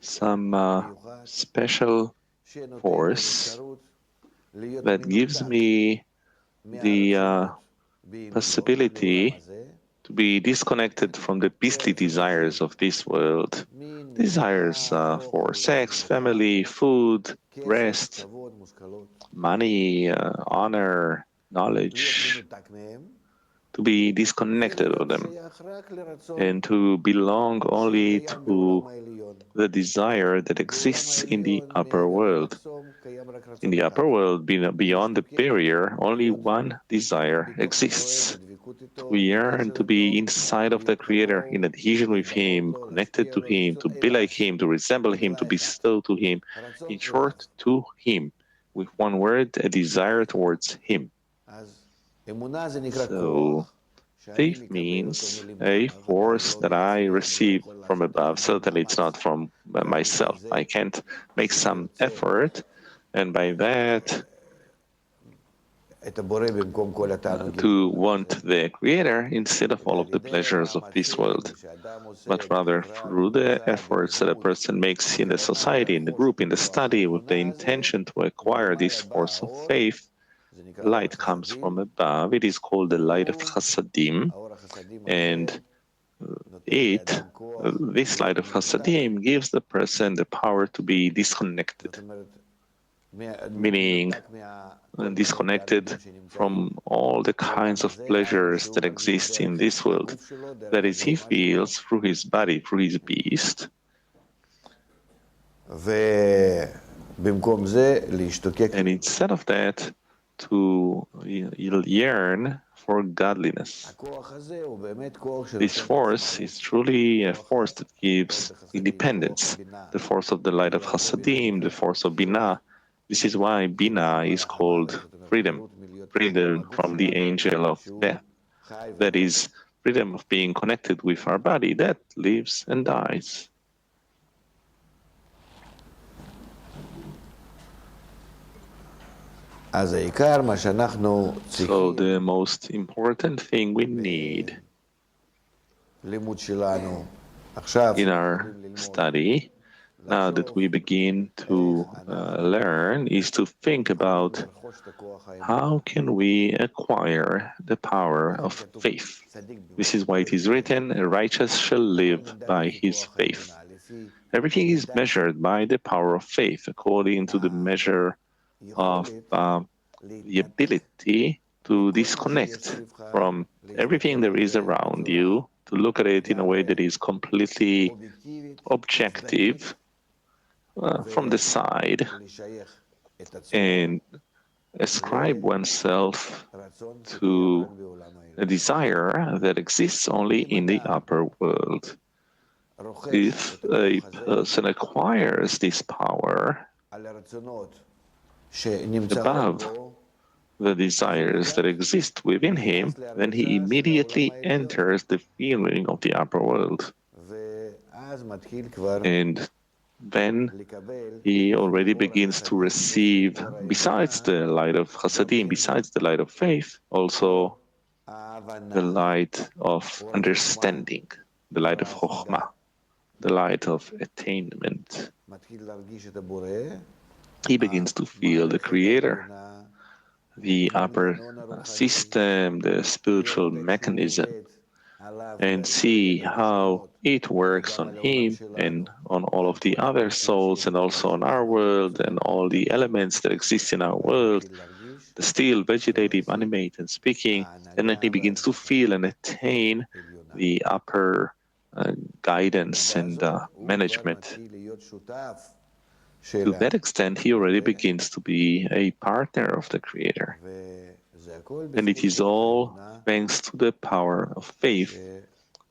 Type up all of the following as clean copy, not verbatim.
some special force that gives me the possibility to be disconnected from the beastly desires of this world. Desires for sex, family, food, rest, money, honor, knowledge, to be disconnected of them and to belong only to the desire that exists in the upper world. In the upper world, beyond the barrier, only one desire exists: to yearn to be inside of the Creator, in adhesion with Him, connected to Him, to be like Him, to resemble Him, to bestow to Him. In short, to Him. With one word, a desire towards Him. So, faith means a force that I receive from above. Certainly, it's not from myself. I can't make some effort, and by that, to want the Creator instead of all of the pleasures of this world, but rather through the efforts that a person makes in the society, in the group, in the study, with the intention to acquire this force of faith. Light comes from above. It is called the light of Hassadim, and this light of Hassadim gives the person the power to be disconnected, meaning disconnected from all the kinds of pleasures that exist in this world. That is, he feels through his body, through his beast. And instead of that, to yearn for godliness. This force is truly a force that gives independence, the force of the light of Hassadim, the force of Bina. This is why Bina is called freedom, freedom from the angel of death. That is, freedom of being connected with our body that lives and dies. So the most important thing we need in our study, now that we begin to learn, is to think about how can we acquire the power of faith. This is why it is written, "A righteous shall live by his faith." Everything is measured by the power of faith, according to the measure of the ability to disconnect from everything there is around you, to look at it in a way that is completely objective from the side, and ascribe oneself to a desire that exists only in the upper world. If a person acquires this power above the desires that exist within him, then he immediately enters the feeling of the upper world. And then he already begins to receive, besides the light of Hassadim, besides the light of faith, also the light of understanding, the light of Chokhmah, the light of attainment. He begins to feel the Creator, the upper system, the spiritual mechanism, and see how it works on him and on all of the other souls, and also on our world and all the elements that exist in our world, the still, vegetative, animate, and speaking. And then he begins to feel and attain the upper guidance and management. To that extent, he already begins to be a partner of the Creator. And it is all thanks to the power of faith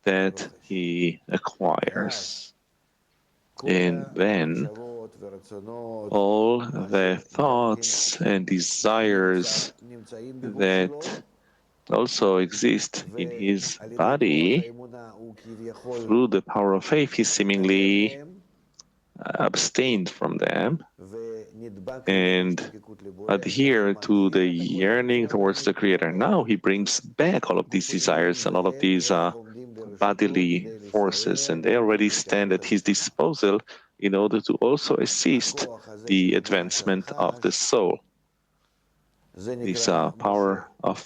that he acquires. And then all the thoughts and desires that also exist in his body, through the power of faith, he seemingly abstained from them and adhere to the yearning towards the Creator. Now he brings back all of these desires and all of these bodily forces, and they already stand at his disposal in order to also assist the advancement of the soul. This power of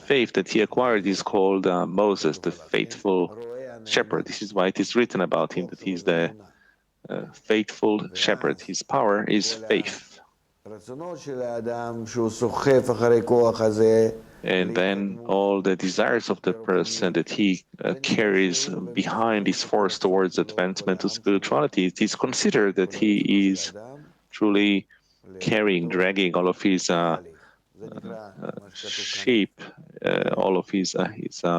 faith that he acquired is called Moses, the faithful shepherd. This is why it is written about him that he is the faithful shepherd. His power is faith. And then all the desires of the person that he carries behind his force towards advancement to spirituality, it is considered that he is truly carrying, dragging all of his sheep, all of his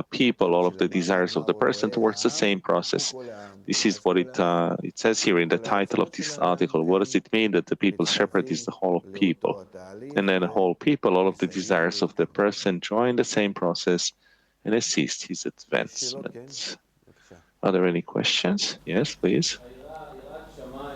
people, all of the desires of the person towards the same process. This is what it says here in the title of this article. What does it mean that the people's shepherd is the whole of people? And then the whole people, all of the desires of the person join the same process and assist his advancement. Are there any questions? Yes, please.